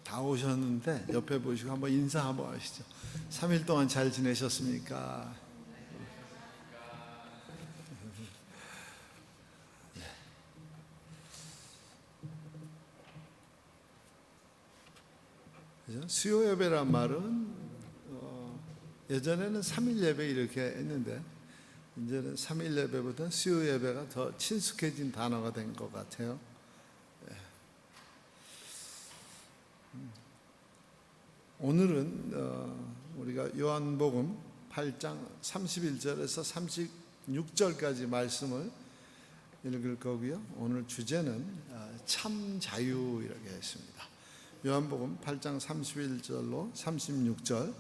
다 오셨는데 옆에 보시고 한번 인사 한번 하시죠. 3일 동안 잘 지내셨습니까? 수요 예배란 말은 예전에는 3일 예배 이렇게 했는데 이제는 3일 예배보다 수요 예배가 더 친숙해진 단어가 된 것 같아요. 오늘은 우리가 요한복음 8장 31절에서 36절까지 말씀을 읽을 거고요. 오늘 주제는 참 자유라고 했습니다. 요한복음 8장 31절로 36절,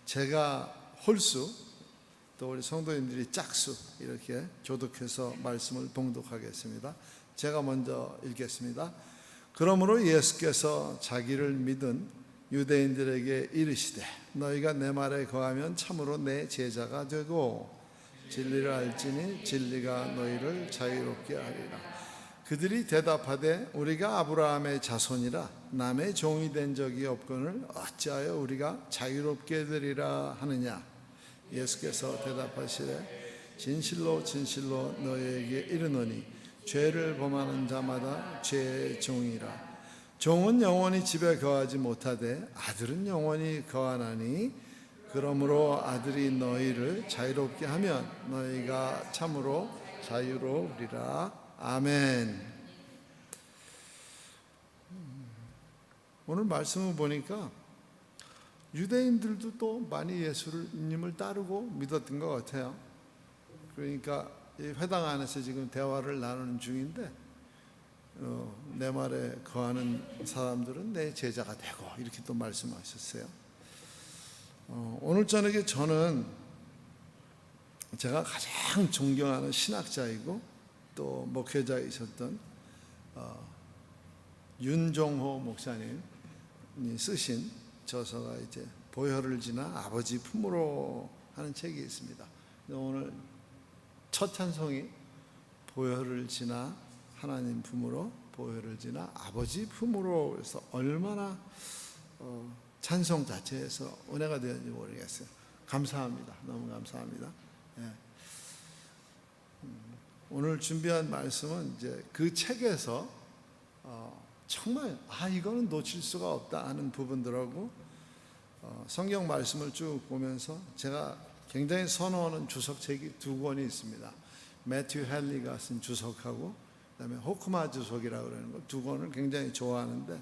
제가 홀수, 또 우리 성도님들이 짝수 이렇게 교독해서 말씀을 봉독하겠습니다. 제가 먼저 읽겠습니다. 그러므로 예수께서 자기를 믿은 유대인들에게 이르시되 너희가 내 말에 거하면 참으로 내 제자가 되고 진리를 알지니 진리가 너희를 자유롭게 하리라. 그들이 대답하되 우리가 아브라함의 자손이라 남의 종이 된 적이 없거늘 어찌하여 우리가 자유롭게 되리라 하느냐. 예수께서 대답하시되 진실로 진실로 너희에게 이르노니 죄를 범하는 자마다 죄의 종이라. 종은 영원히 집에 거하지 못하되 아들은 영원히 거하나니 그러므로 아들이 너희를 자유롭게 하면 너희가 참으로 자유로우리라. 아멘. 오늘 말씀을 보니까 유대인들도 또 많이 예수님을 따르고 믿었던 것 같아요. 그러니까 이 회당 안에서 지금 대화를 나누는 중인데 내 말에 거하는 사람들은 내 제자가 되고 이렇게 또 말씀하셨어요. 오늘 저녁에 저는 제가 가장 존경하는 신학자이고 또 목회자이셨던 윤종호 목사님이 쓰신 저서가 이제 보혈을 지나 아버지 품으로 하는 책이 있습니다. 오늘 첫 찬송이 보혈을 지나 하나님 품으로, 보혈을 지나 아버지 품으로, 그래서 얼마나 찬송 자체에서 은혜가 되었는지 모르겠어요. 감사합니다. 너무 감사합니다. 예. 오늘 준비한 말씀은 이제 그 책에서 정말 이거는 놓칠 수가 없다 하는 부분들하고 성경 말씀을 쭉 보면서 제가 굉장히 선호하는 주석책이 두 권이 있습니다. 매튜 헨리가 쓴 주석하고 그다음에 호크마 주석이라고 그러는 거 두 권을 굉장히 좋아하는데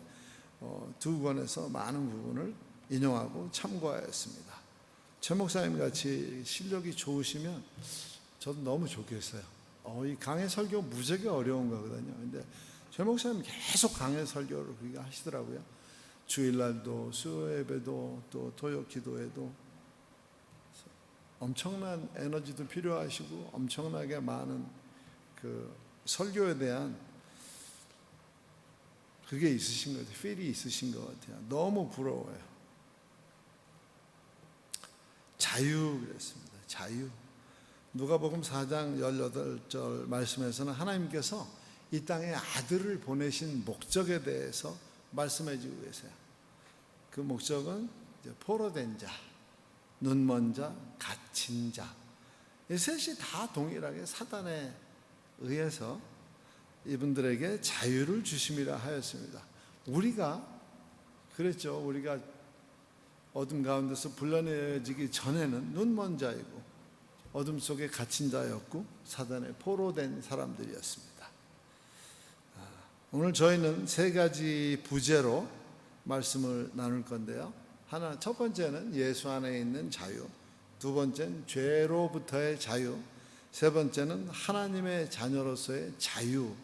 두 권에서 많은 부분을 인용하고 참고하였습니다. 최 목사님 같이 실력이 좋으시면 저도 너무 좋겠어요. 이 강해 설교 무지하게 어려운 거거든요. 근데 최 목사님 계속 강해 설교를 그렇게 하시더라고요. 주일날도 수요 예배도 또 토요 기도회도 엄청난 에너지도 필요하시고 엄청나게 많은 그 설교에 대한 그게 있으신 것 같아요. 필이 있으신 것 같아요. 너무 부러워요. 자유 그랬습니다. 자유. 누가복음 4장 18절 말씀에서는 하나님께서 이 땅에 아들을 보내신 목적에 대해서 말씀해 주고 계세요. 그 목적은 이제 포로된 자, 눈먼 자, 갇힌 자, 이 셋이 다 동일하게 사단에 의해서 이분들에게 자유를 주심이라 하였습니다. 우리가 그랬죠. 우리가 어둠 가운데서 불러내지기 전에는 눈먼 자이고 어둠 속에 갇힌 자였고 사단에 포로된 사람들이었습니다. 오늘 저희는 세 가지 부제로 말씀을 나눌 건데요. 첫 번째는 예수 안에 있는 자유, 두 번째는 죄로부터의 자유, 세 번째는 하나님의 자녀로서의 자유,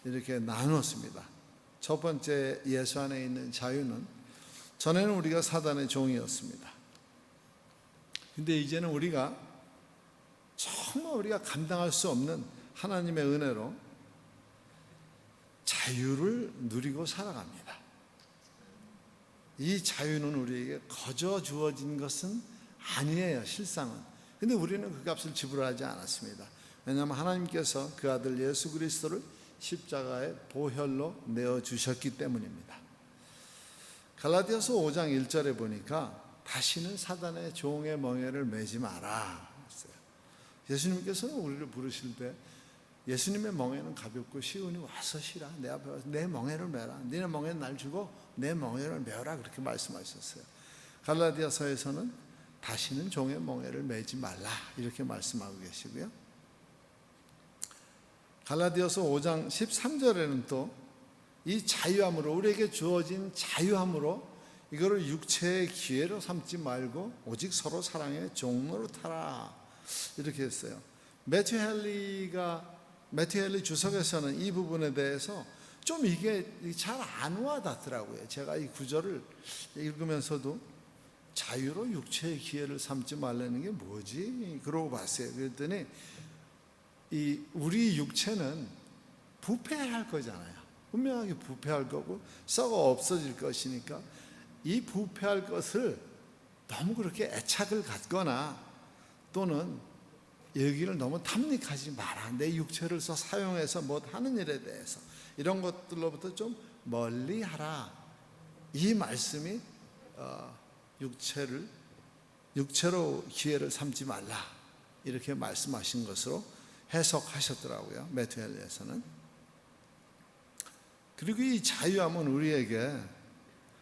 이렇게 나눴습니다. 첫 번째 예수 안에 있는 자유는 전에는 우리가 사단의 종이었습니다. 근데 이제는 우리가 정말 우리가 감당할 수 없는 하나님의 은혜로 자유를 누리고 살아갑니다. 이 자유는 우리에게 거저 주어진 것은 아니에요, 실상은. 근데 우리는 그 값을 지불하지 않았습니다. 왜냐하면 하나님께서 그 아들 예수 그리스도를 십자가의 보혈로 내어주셨기 때문입니다. 갈라디아서 5장 1절에 보니까 다시는 사단의 종의 멍에를 매지 마라 했어요. 예수님께서는 우리를 부르실 때 예수님의 멍에는 가볍고 시온이 와서 쉬라. 내 앞에 와서 내 멍에를 매라. 너네 멍에는 날 주고 내 멍에를 메어라. 그렇게 말씀하셨어요. 갈라디아서에서는 다시는 종의 멍에를 매지 말라 이렇게 말씀하고 계시고요. 갈라디아서 5장 13절에는 또 이 자유함으로, 우리에게 주어진 자유함으로 이거를 육체의 기회로 삼지 말고 오직 서로 사랑의 종로로 타라 이렇게 했어요. 매튜 헨리 주석에서는 이 부분에 대해서 좀 이게 잘 안 와닿더라고요. 제가 이 구절을 읽으면서도 자유로 육체의 기회를 삼지 말라는 게 뭐지? 그러고 봤어요. 그랬더니 우리 육체는 부패할 거잖아요. 분명하게 부패할 거고 썩어 없어질 것이니까 이 부패할 것을 너무 그렇게 애착을 갖거나 또는 여기를 너무 탐닉하지 마라. 내 육체를 사용해서 뭐 하는 일에 대해서 이런 것들로부터 좀 멀리하라. 이 말씀이 육체로 기회를 삼지 말라 이렇게 말씀하신 것으로 해석하셨더라고요. 매튜 헨리에서는. 그리고 이 자유함은 우리에게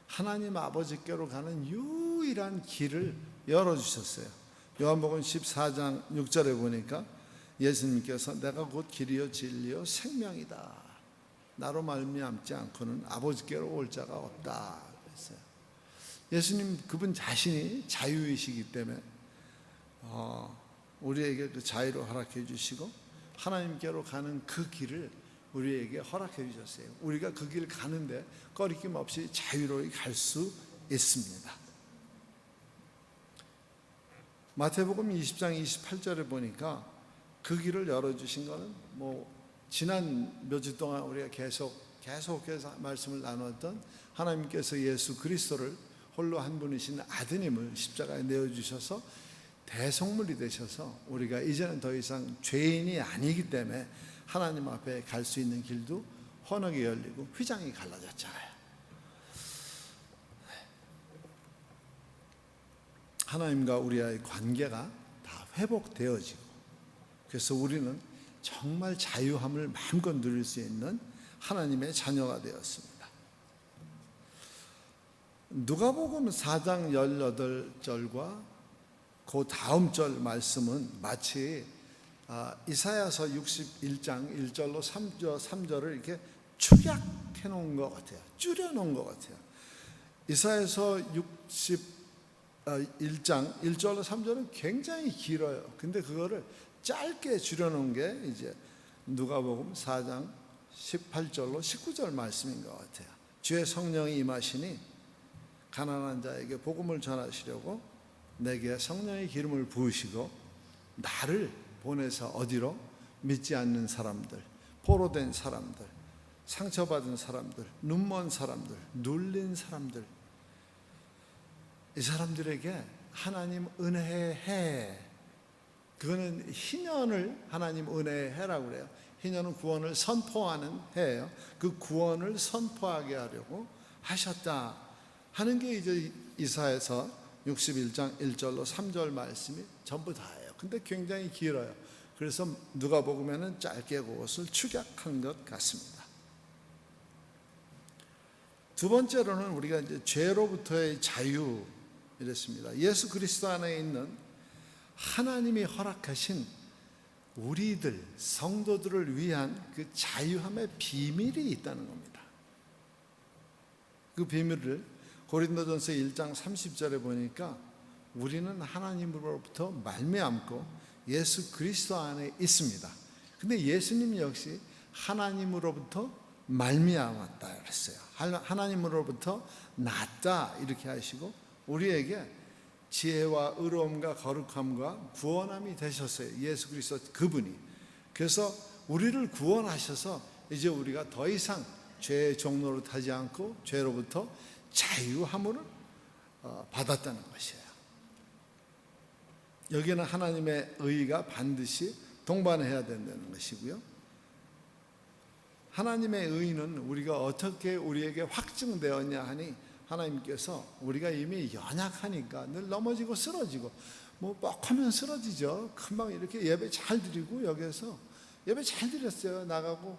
하나님 아버지께로 가는 유일한 길을 열어주셨어요. 요한복음 14장 6절에 보니까 예수님께서 내가 곧 길이요 진리요 생명이다. 나로 말미암지 않고는 아버지께로 올 자가 없다 그랬어요. 예수님 그분 자신이 자유이시기 때문에 우리에게 그 자유를 허락해 주시고 하나님께로 가는 그 길을 우리에게 허락해 주셨어요. 우리가 그 길 가는데 꺼리낌 없이 자유로이 갈 수 있습니다. 마태복음 20장 28절에 보니까 그 길을 열어주신 것은 지난 몇 주 동안 우리가 계속해서 말씀을 나눴던 하나님께서 예수 그리스도를 홀로 한 분이신 아드님을 십자가에 내어주셔서 대속물이 되셔서 우리가 이제는 더 이상 죄인이 아니기 때문에 하나님 앞에 갈 수 있는 길도 헌하게 열리고 휘장이 갈라졌잖아요. 하나님과 우리의 관계가 다 회복되어지고 그래서 우리는 정말 자유함을 마음껏 누릴 수 있는 하나님의 자녀가 되었습니다. 누가복음 4장 18절과 그 다음 절 말씀은 마치 이사야서 61장 1절로 3절을 이렇게 축약해 놓은 것 같아요. 줄여 놓은 것 같아요. 이사야서 61장 1절로 3절은 굉장히 길어요. 근데 그거를 짧게 줄여 놓은 게 이제 누가복음 4장 18절로 19절 말씀인 것 같아요. 주의 성령이 임하시니 가난한 자에게 복음을 전하시려고 내게 성령의 기름을 부으시고 나를 보내서 어디로? 믿지 않는 사람들, 포로된 사람들, 상처받은 사람들, 눈먼 사람들, 눌린 사람들, 이 사람들에게 하나님 은혜의 해, 그거는 희년을 하나님 은혜의 해라고 그래요. 희년은 구원을 선포하는 해예요. 그 구원을 선포하게 하려고 하셨다 하는 게 이제 이사야서 61장 1절로 3절 말씀이 전부 다예요. 근데 굉장히 길어요. 그래서 누가복음에는 짧게 그것을 축약한 것 같습니다. 두 번째로는 우리가 이제 죄로부터의 자유 이랬습니다. 예수 그리스도 안에 있는 하나님이 허락하신 우리들 성도들을 위한 그 자유함의 비밀이 있다는 겁니다. 그 비밀을 고린도전서 1장 30절에 보니까 우리는 하나님으로부터 말미암고 예수 그리스도 안에 있습니다. 근데 예수님 역시 하나님으로부터 말미암았다 그랬어요. 하나님으로부터 났다 이렇게 하시고 우리에게 지혜와 의로움과 거룩함과 구원함이 되셨어요. 예수 그리스도 그분이. 그래서 우리를 구원하셔서 이제 우리가 더 이상 죄의 종로로 타지 않고 죄로부터 자유함을 받았다는 것이에요. 여기는 하나님의 의가 반드시 동반해야 된다는 것이고요. 하나님의 의는 우리가 어떻게 우리에게 확증되었냐 하니 하나님께서 우리가 이미 연약하니까 늘 넘어지고 쓰러지고 뭐 뻑하면 쓰러지죠. 금방 이렇게 예배 잘 드리고 여기서 예배 잘 드렸어요. 나가고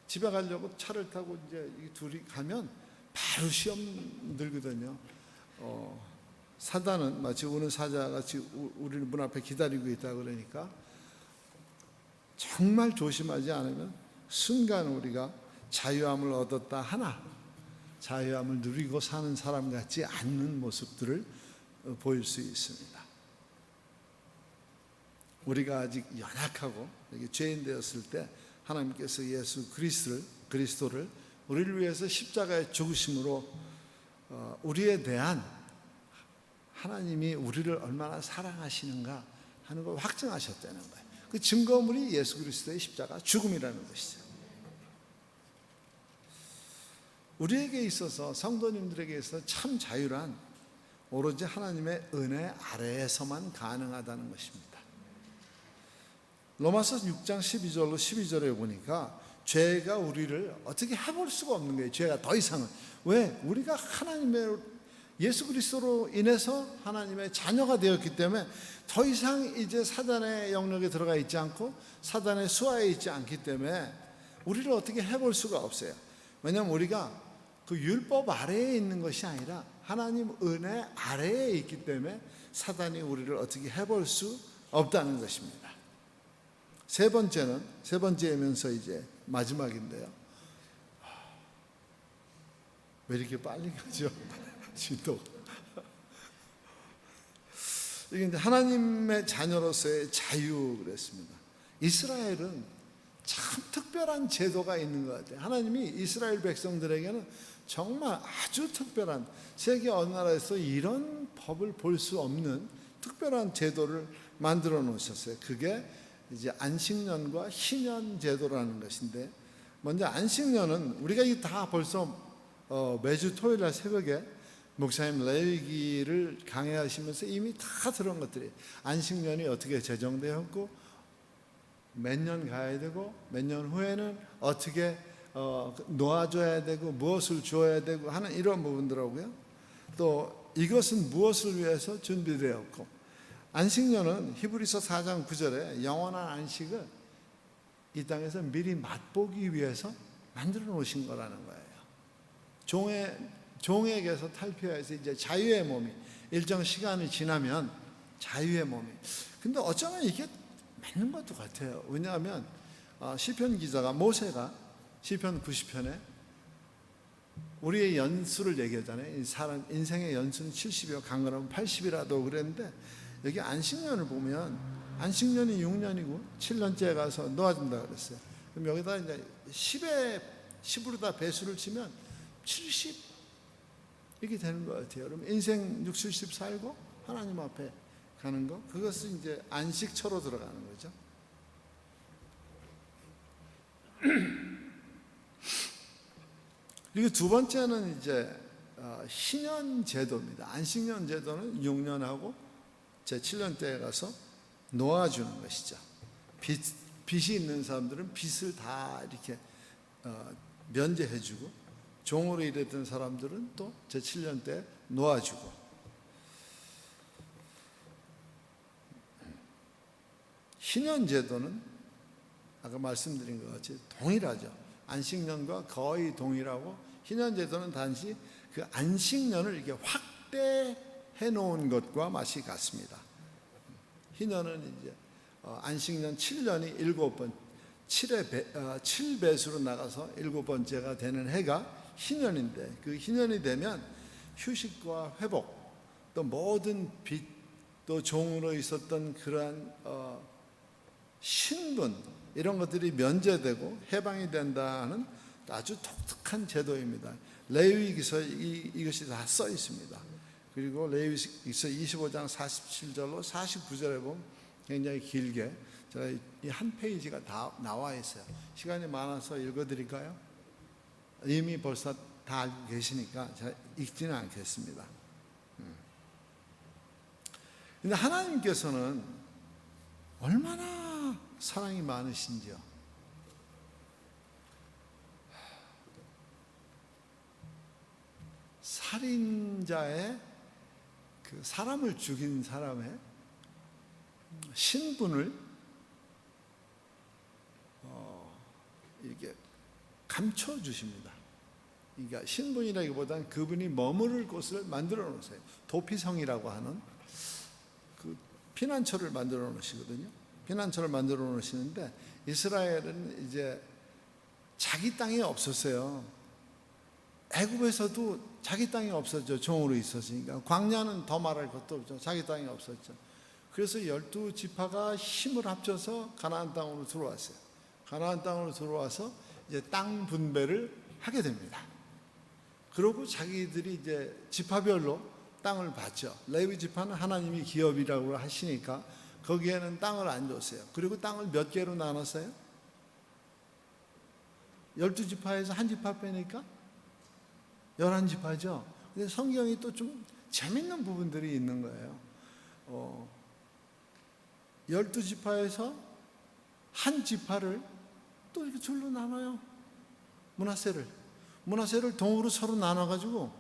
집에 가려고 차를 타고 이제 이 둘이 가면 바로 시험 들거든요. 사단은 마치 우는 사자같이 우리를 문 앞에 기다리고 있다 그러니까 정말 조심하지 않으면 순간 우리가 자유함을 얻었다 하나 자유함을 누리고 사는 사람 같지 않는 모습들을 보일 수 있습니다. 우리가 아직 연약하고 죄인 되었을 때 하나님께서 예수 그리스도를 우리를 위해서 십자가에 죽으심으로 우리에 대한 하나님이 우리를 얼마나 사랑하시는가 하는 걸 확증하셨다는 거예요. 그 증거물이 예수 그리스도의 십자가 죽음이라는 것이죠. 우리에게 있어서 성도님들에게 있어서 참 자유란 오로지 하나님의 은혜 아래에서만 가능하다는 것입니다. 로마서 6장 12절에 보니까 죄가 우리를 어떻게 해볼 수가 없는 거예요. 죄가 더 이상은. 왜? 우리가 하나님의 예수 그리스도로 인해서 하나님의 자녀가 되었기 때문에 더 이상 이제 사단의 영역에 들어가 있지 않고 사단의 수하에 있지 않기 때문에 우리를 어떻게 해볼 수가 없어요. 왜냐하면 우리가 그 율법 아래에 있는 것이 아니라 하나님 은혜 아래에 있기 때문에 사단이 우리를 어떻게 해볼 수 없다는 것입니다. 세 번째면서 이제 마지막인데요. 왜 이렇게 빨리 가죠? 진도. 이게 이제 하나님의 자녀로서의 자유 그랬습니다. 이스라엘은 참 특별한 제도가 있는 것 같아요. 하나님이 이스라엘 백성들에게는 정말 아주 특별한, 세계 어느 나라에서 이런 법을 볼 수 없는 특별한 제도를 만들어 놓으셨어요. 그게 이제 안식년과 희년 제도라는 것인데, 먼저 안식년은 우리가 이 다 벌써 매주 토요일 날 새벽에 목사님 레위기를 강해하시면서 이미 다 들은 것들이 안식년이 어떻게 제정되었고 몇 년 가야 되고 몇 년 후에는 어떻게 놓아줘야 되고 무엇을 주어야 되고 하는 이런 부분들하고요. 또 이것은 무엇을 위해서 준비되었고, 안식년은 히브리서 4장 9절에 영원한 안식을 이 땅에서 미리 맛보기 위해서 만들어 놓으신 거라는 거예요. 종에게서 탈피해서 이제 자유의 몸이 일정 시간이 지나면 자유의 몸이. 근데 어쩌면 이게 맞는 것도 같아요. 왜냐하면 시편 기자가 모세가 시편 90편에 우리의 연수를 얘기하잖아요. 사람 인생의 연수는 70이요 강건하면 80이라도 그랬는데, 여기 안식년을 보면 안식년이 6년이고 7년째에 가서 놓아준다 그랬어요. 그럼 여기다 이제 10으로 다 배수를 치면 70 이렇게 되는 것 같아요. 그럼 인생 60, 70 살고 하나님 앞에 가는 거, 그것은 이제 안식처로 들어가는 거죠. 그리고 두 번째는 이제 희년 제도입니다. 안식년 제도는 6년하고 제 7년째에 가서 놓아주는 것이죠. 빚이 있는 사람들은 빚을 다 이렇게 면제해주고, 종으로 일했던 사람들은 또 제 7년 때 놓아주고. 희년 제도는 아까 말씀드린 것 같이 동일하죠. 안식년과 거의 동일하고, 희년 제도는 단지 그 안식년을 이렇게 확대해 놓은 것과 맛이 같습니다. 희년은 이제 안식년 7년이 7번 7배수로 나가서 7번째가 되는 해가 희년인데, 그 희년이 되면 휴식과 회복, 또 모든 빚, 또 종으로 있었던 그러한 신분, 이런 것들이 면제되고 해방이 된다는 아주 독특한 제도입니다. 레위기서 이것이 다 써 있습니다. 그리고 레위기서 25장 47절로 49절에 보면 굉장히 길게 제가 이 한 페이지가 다 나와 있어요. 시간이 많아서 읽어드릴까요? 이미 벌써 다 알고 계시니까 제가 읽지는 않겠습니다. 근데 하나님께서는 얼마나 사랑이 많으신지요. 살인자의 그 사람을 죽인 사람의 신분을 이게 감춰 주십니다. 그러니까 신분이라기보다는 그분이 머무를 곳을 만들어 놓으세요. 도피성이라고 하는 그 피난처를 만들어 놓으시거든요. 피난처를 만들어 놓으시는데 이스라엘은 이제 자기 땅이 없었어요. 애굽에서도 자기 땅이 없었죠. 종으로 있었으니까. 광야는 더 말할 것도 없죠. 자기 땅이 없었죠. 그래서 12지파가 힘을 합쳐서 가나안 땅으로 들어왔어요. 가나안 땅으로 들어와서 이제 땅 분배를 하게 됩니다. 그러고 자기들이 이제 지파별로 땅을 받죠. 레위 지파는 하나님이 기업이라고 하시니까 거기에는 땅을 안 줬어요. 그리고 땅을 몇 개로 나눴어요? 12지파에서 한 지파 빼니까 11지파죠. 근데 성경이 또 좀 재밌는 부분들이 있는 거예요. 12지파에서 한 지파를 또 이렇게 줄로 나눠요. 문하세를 동으로 서로 나눠가지고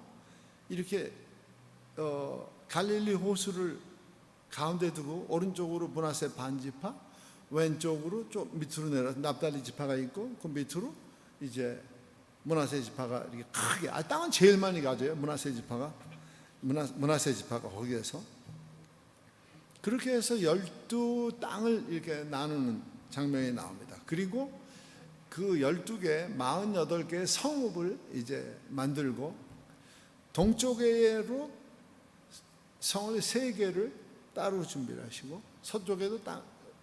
이렇게 갈릴리 호수를 가운데 두고 오른쪽으로 문하세 반지파, 왼쪽으로 좀 밑으로 내려서 납달리 지파가 있고 그 밑으로 이제 문하세 지파가 이렇게 크게, 땅은 제일 많이 가져요. 문하세 지파가 거기에서 그렇게 해서 12땅을 이렇게 나누는 장면이 나옵니다. 그리고 그 12개, 48개의 성읍을 이제 만들고 동쪽으로 성을 3개를 따로 준비를 하시고 서쪽에도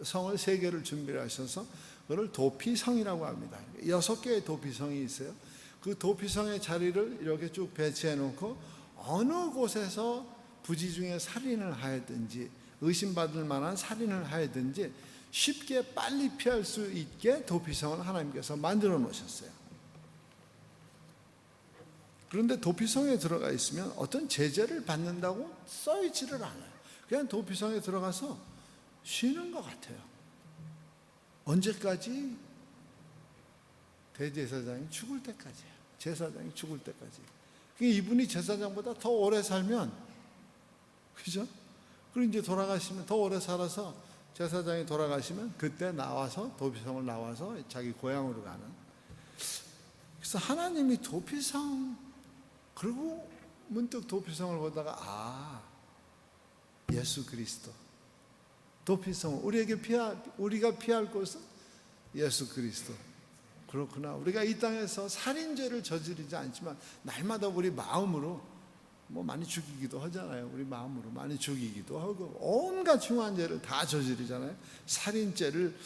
성을 3개를 준비를 하셔서 그걸 도피성이라고 합니다. 6개의 도피성이 있어요. 그 도피성의 자리를 이렇게 쭉 배치해 놓고 어느 곳에서 부지 중에 살인을 하였든지 의심받을 만한 살인을 하였든지 쉽게 빨리 피할 수 있게 도피성을 하나님께서 만들어 놓으셨어요. 그런데 도피성에 들어가 있으면 어떤 제재를 받는다고 써 있지를 않아요. 그냥 도피성에 들어가서 쉬는 것 같아요. 언제까지? 대제사장이 죽을 때까지예요. 제사장이 죽을 때까지. 이분이 제사장보다 더 오래 살면, 그죠? 그리고 이제 돌아가시면, 더 오래 살아서 제사장이 돌아가시면 그때 나와서 도피성을 나와서 자기 고향으로 가는. 그래서 하나님이 도피성, 그리고 문득 도피성을 보다가 예수 그리스도 도피성, 우리가 피할 곳은 예수 그리스도. 그렇구나. 우리가 이 땅에서 살인죄를 저지르지 않지만 날마다 우리 마음으로 많이 죽이기도 하잖아요. 우리 마음으로 많이 죽이기도 하고 온갖 흉한 죄를 다 저지르잖아요. 살인죄를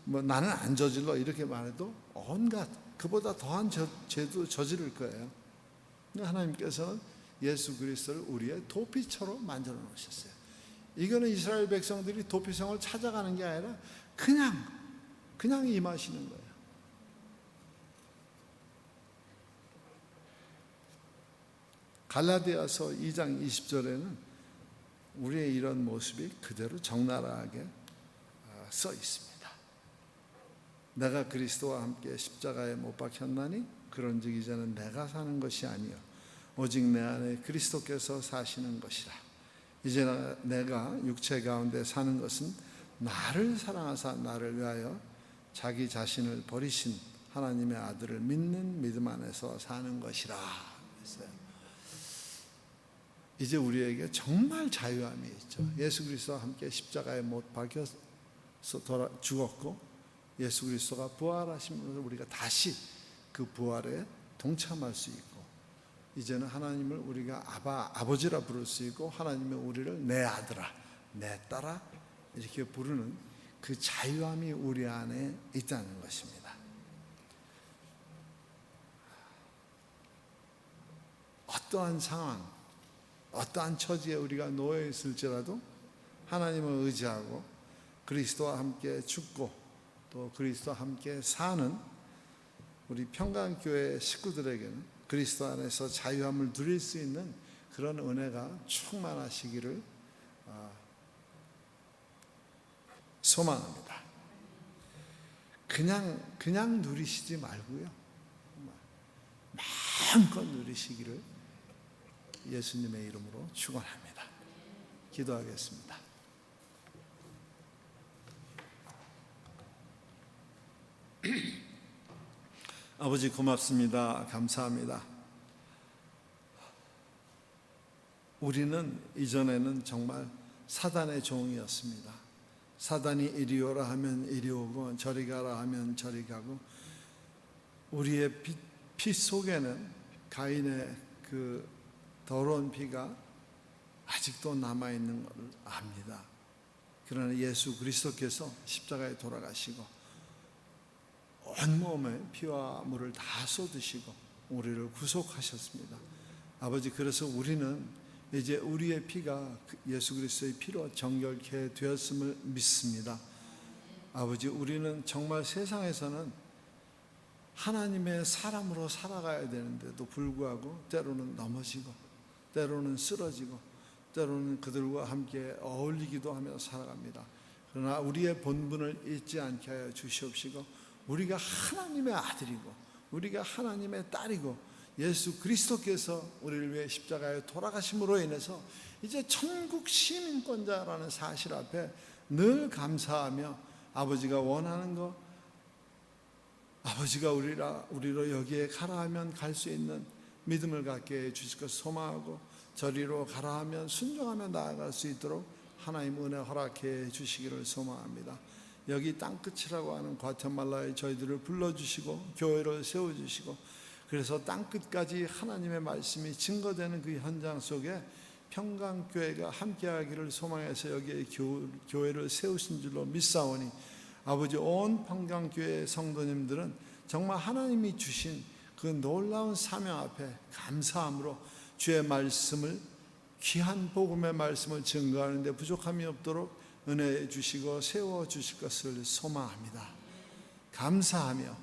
나는 안 저질러 이렇게 말해도 온갖 그보다 더한 죄도 저지를 거예요. 하나님께서는 예수 그리스도를 우리의 도피처로 만들어 놓으셨어요. 이거는 이스라엘 백성들이 도피성을 찾아가는 게 아니라 그냥 임하시는 거예요. 갈라디아서 2장 20절에는 우리의 이런 모습이 그대로 적나라하게 써 있습니다. 내가 그리스도와 함께 십자가에 못 박혔나니 그런즉 이제는 내가 사는 것이 아니요 오직 내 안에 그리스도께서 사시는 것이라. 이제 내가 육체 가운데 사는 것은 나를 사랑하사 나를 위하여 자기 자신을 버리신 하나님의 아들을 믿는 믿음 안에서 사는 것이라 했어요. 이제 우리에게 정말 자유함이 있죠. 예수 그리스도와 함께 십자가에 못 박혀서 죽었고 예수 그리스도가 부활하심으로 우리가 다시 그 부활에 동참할 수 있고 이제는 하나님을 우리가 아버지라 부를 수 있고 하나님의 우리를 내 아들아, 내 딸아 이렇게 부르는 그 자유함이 우리 안에 있다는 것입니다. 어떠한 상황, 어떠한 처지에 우리가 놓여 있을지라도 하나님을 의지하고 그리스도와 함께 죽고 또 그리스도와 함께 사는 우리 평강교회 식구들에게는 그리스도 안에서 자유함을 누릴 수 있는 그런 은혜가 충만하시기를 소망합니다. 그냥 누리시지 말고요. 마음껏 누리시기를 예수님의 이름으로 축원합니다. 기도하겠습니다. 아버지 고맙습니다. 감사합니다. 우리는 이전에는 정말 사단의 종이었습니다. 사단이 이리 오라 하면 이리 오고 저리 가라 하면 저리 가고, 우리의 피 속에는 가인의 그 더러운 피가 아직도 남아있는 것을 압니다. 그러나 예수 그리스도께서 십자가에 돌아가시고 온몸에 피와 물을 다 쏟으시고 우리를 구속하셨습니다. 아버지, 그래서 우리는 이제 우리의 피가 예수 그리스도의 피로 정결케 되었음을 믿습니다. 아버지, 우리는 정말 세상에서는 하나님의 사람으로 살아가야 되는데도 불구하고 때로는 넘어지고 때로는 쓰러지고 때로는 그들과 함께 어울리기도 하며 살아갑니다. 그러나 우리의 본분을 잊지 않게 하여 주시옵시고, 우리가 하나님의 아들이고 우리가 하나님의 딸이고 예수 그리스도께서 우리를 위해 십자가에 돌아가심으로 인해서 이제 천국 시민권자라는 사실 앞에 늘 감사하며, 아버지가 원하는 것, 아버지가 우리로 여기에 가라 하면 갈 수 있는 믿음을 갖게 해주실 것 소망하고, 저리로 가라 하면 순종하며 나아갈 수 있도록 하나님 은혜 허락해 주시기를 소망합니다. 여기 땅끝이라고 하는 과테말라에 저희들을 불러주시고 교회를 세워주시고, 그래서 땅끝까지 하나님의 말씀이 증거되는 그 현장 속에 평강교회가 함께하기를 소망해서 여기에 교회를 세우신 줄로 믿사오니, 아버지, 온 평강교회 성도님들은 정말 하나님이 주신 그 놀라운 사명 앞에 감사함으로 주의 말씀을, 귀한 복음의 말씀을 증거하는 데 부족함이 없도록 은혜해 주시고 세워주실 것을 소망합니다. 감사하며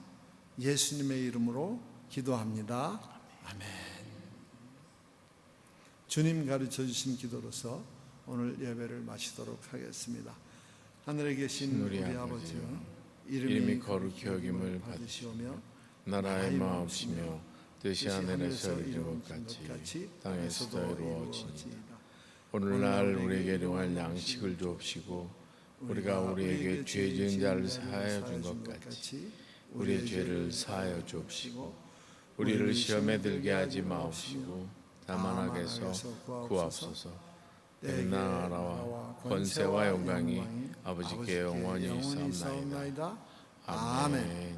예수님의 이름으로 기도합니다. 아멘. 주님 가르쳐 주신 기도로서 오늘 예배를 마치도록 하겠습니다. 하늘에 계신 우리 아버지여, 이름이 거룩히 여김을 받으시오며 나라의 마옵시며 뜻이 하늘에서 이룬 것 같이 땅에서도 이루어지이다. 오늘날 우리에게 일용할 양식을 주옵시고, 우리가 우리에게 죄 지은 자를 사하여 준 것 같이 우리의 죄를 사하여 주옵시고, 우리를 시험에 들게 하지 마옵시고 다만 악에서 구하옵소서. 내 나라와 권세와 영광이 아버지께 영원히 있사옵나이다. 아멘.